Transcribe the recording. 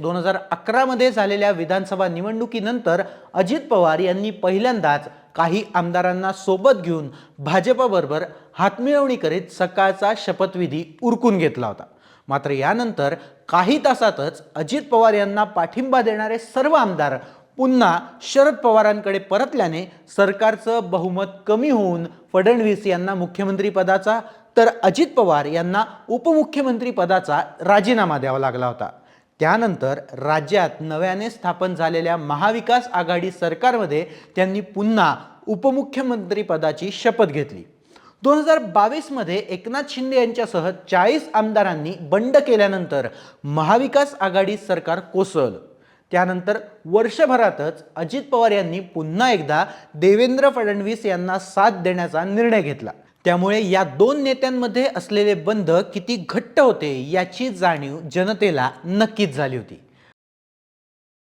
म्हणजेच 2011 मध्ये झालेल्या विधानसभा निवडणुकीनंतर अजित पवार यांनी पहिल्यांदाच काही आमदारांना सोबत घेऊन भाजपबरोबर हातमिळवणी करीत सकाळचा शपथविधी उरकून घेतला होता। मात्र यानंतर काही तासातच अजित पवार यांना पाठिंबा देणारे सर्व आमदार पुन्हा शरद पवारांकडे परतल्याने सरकारचं बहुमत कमी होऊन फडणवीस यांना मुख्यमंत्री पदाचा तर अजित पवार यांना उपमुख्यमंत्री पदाचा राजीनामा द्यावा लागला होता। त्यानंतर राज्यात नव्याने स्थापन झालेल्या महाविकास आघाडी सरकारमध्ये त्यांनी पुन्हा उपमुख्यमंत्री पदाची शपथ घेतली। 2022 मध्ये एकनाथ शिंदे यांच्यासह 40 आमदारांनी बंड केल्यानंतर महाविकास आघाडी सरकार कोसळलं। त्यानंतर वर्षभरातच अजित पवार यांनी पुन्हा एकदा देवेंद्र फडणवीस यांना साथ देण्याचा निर्णय घेतला। त्यामुळे या दोन नेत्यांमध्ये असलेले बंध किती घट्ट होते याची जाणीव जनतेला नक्कीच झाली होती।